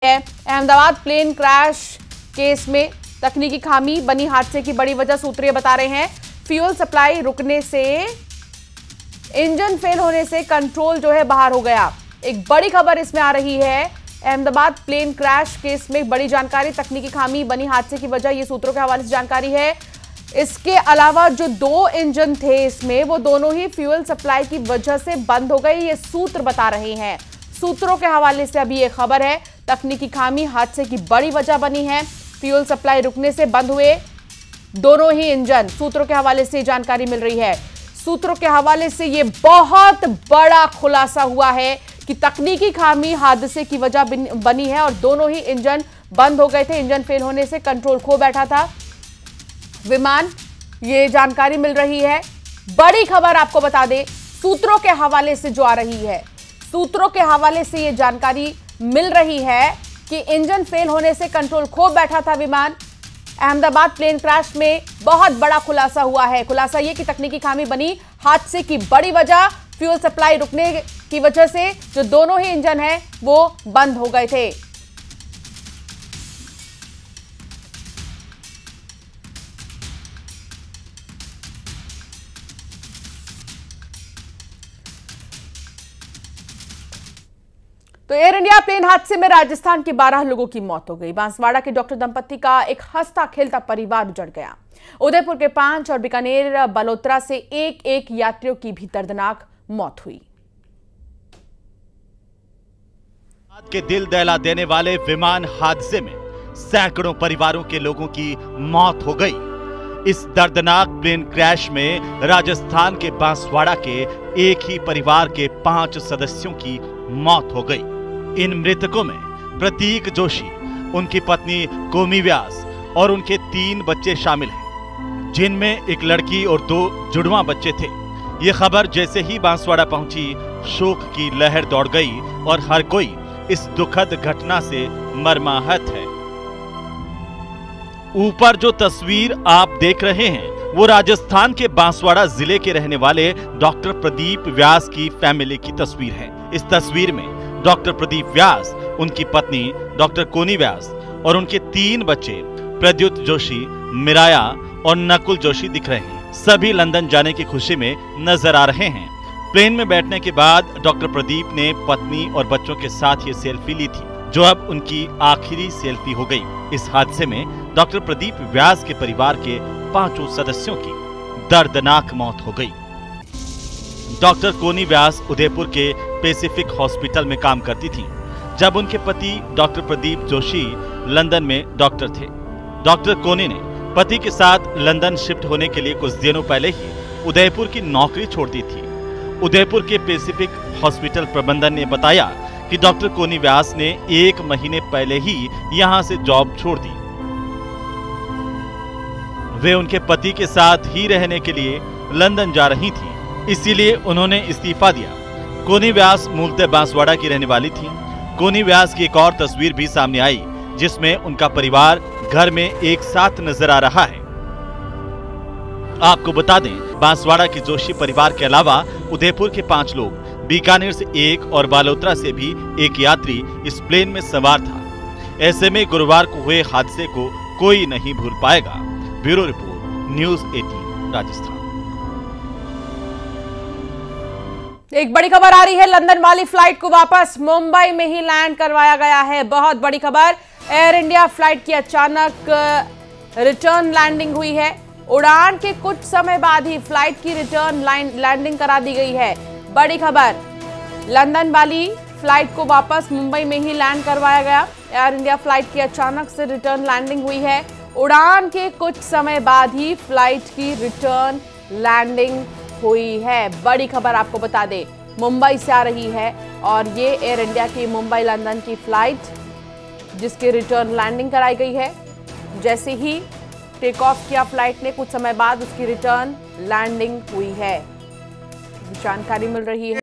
Ahmedabad plane crash case में तकनीकी खामी बनी हादसे की बड़ी वजह सूत्रीय बता रहे हैं। फ्यूल सप्लाई रुकने से, इंजन फेल होने से कंट्रोल जो है बाहर हो गया। एक बड़ी खबर इसमें आ रही है। अहमदाबाद प्लेन क्रैश केस में बड़ी जानकारी, तकनीकी खामी बनी हादसे की वजह, ये सूत्रों के हवाले से जानकारी है। इसके अलावा जो 2 इंजन थे इसमें, वो दोनों ही फ्यूल सप्लाई की वजह से बंद हो गए, ये सूत्र बता रहे हैं। सूत्रों के हवाले से अभी ये खबर है, तकनीकी खामी हादसे की बड़ी वजह बनी है। फ्यूल सप्लाई रुकने से बंद हुए दोनों ही इंजन, सूत्रों के हवाले से जानकारी मिल रही है। सूत्रों के हवाले से ये बहुत बड़ा खुलासा हुआ है कि तकनीकी खामी हादसे की वजह बनी है और दोनों ही इंजन बंद हो गए थे। इंजन फेल होने से कंट्रोल खो बैठा था विमान, ये जानकारी मिल रही है। बड़ी खबर आपको बता दें, सूत्रों के हवाले से जो आ रही है, सूत्रों के हवाले से ये जानकारी मिल रही है कि इंजन फेल होने से कंट्रोल खो बैठा था विमान। अहमदाबाद प्लेन क्रैश में बहुत बड़ा खुलासा हुआ है। खुलासा ये कि तकनीकी खामी बनी हादसे की बड़ी वजह, फ्यूल सप्लाई रुकने की वजह से जो दोनों ही इंजन हैं वो बंद हो गए थे। तो एयर इंडिया प्लेन हादसे में राजस्थान के 12 लोगों की मौत हो गई। बांसवाड़ा के डॉक्टर दंपत्ति का एक हंसता खेलता परिवार उजड़ गया। उदयपुर के 5 और बीकानेर बलोत्रा से एक यात्रियों की भी दर्दनाक मौत हुई। के दिल दहला देने वाले विमान हादसे में सैकड़ों परिवारों के लोगों की मौत हो गई। इस दर्दनाक प्लेन क्रैश में राजस्थान के बांसवाड़ा के एक ही परिवार के 5 सदस्यों की मौत हो गई। इन मृतकों में प्रतीक जोशी, उनकी पत्नी कोमी व्यास और उनके 3 बच्चे शामिल हैं, जिनमें एक लड़की और 2 जुड़वा बच्चे थे। ये खबर जैसे ही बांसवाड़ा पहुंची, शोक की लहर दौड़ गई और हर कोई इस दुखद घटना से मर्माहत है। ऊपर जो तस्वीर आप देख रहे हैं वो राजस्थान के बांसवाड़ा जिले के रहने वाले डॉक्टर प्रदीप व्यास की फैमिली की तस्वीर है। इस तस्वीर में डॉक्टर प्रदीप व्यास, उनकी पत्नी डॉक्टर कोनी व्यास और उनके 3 बच्चे प्रद्युत जोशी, मिराया और नकुल जोशी दिख रहे हैं। सभी लंदन जाने की खुशी में नजर आ रहे हैं। प्लेन में बैठने के बाद डॉक्टर प्रदीप ने पत्नी और बच्चों के साथ ये सेल्फी ली थी, जो अब उनकी आखिरी सेल्फी हो गई। इस हादसे में डॉक्टर प्रदीप व्यास के परिवार के 5 सदस्यों की दर्दनाक मौत हो गई। डॉक्टर कोनी व्यास उदयपुर के पैसिफिक हॉस्पिटल में काम करती थीं, जब उनके पति डॉक्टर प्रदीप जोशी लंदन में डॉक्टर थे। डॉक्टर कोनी ने पति के साथ लंदन शिफ्ट होने के लिए कुछ दिनों पहले ही उदयपुर की नौकरी छोड़ दी थी। उदयपुर के पैसिफिक हॉस्पिटल प्रबंधन ने बताया कि डॉक्टर कोनी व्यास ने 1 महीने पहले ही यहां से जॉब छोड़ दी। वे उनके पति के साथ ही रहने के लिए लंदन जा रही थी, इसीलिए उन्होंने इस्तीफा दिया। कोनी व्यास मूलतः बांसवाड़ा की रहने वाली थी। कोनी व्यास की एक और तस्वीर भी सामने आई, जिसमें उनका परिवार घर में एक साथ नजर आ रहा है। आपको बता दें, बांसवाड़ा के जोशी परिवार के अलावा उदयपुर के 5 लोग, बीकानेर से 1 और बालोतरा से भी 1 यात्री इस प्लेन में सवार था। ऐसे में गुरुवार को हुए हादसे को कोई नहीं भूल पाएगा। Bureau report, news 18 Rajasthan. एक बड़ी खबर आ रही है, लंदन वाली फ्लाइट को वापस मुंबई में ही लैंड करवाया गया है। बहुत बड़ी खबर, एयर इंडिया फ्लाइट की अचानक रिटर्न लैंडिंग हुई है। उड़ान के कुछ समय बाद ही फ्लाइट की रिटर्न लैंडिंग करा दी गई है। बड़ी खबर, लंदन वाली फ्लाइट को वापस मुंबई में ही लैंड करवाया गया। एयर इंडिया फ्लाइट की अचानक से रिटर्न लैंडिंग हुई है। उड़ान के कुछ समय बाद ही फ्लाइट की रिटर्न लैंडिंग हुई है। बड़ी खबर आपको बता दें, मुंबई से आ रही है और ये एयर इंडिया की मुंबई लंदन की फ्लाइट, जिसकी रिटर्न लैंडिंग कराई गई है। जैसे ही टेक ऑफ किया फ्लाइट ने, कुछ समय बाद उसकी रिटर्न लैंडिंग हुई है। जानकारी मिल रही है।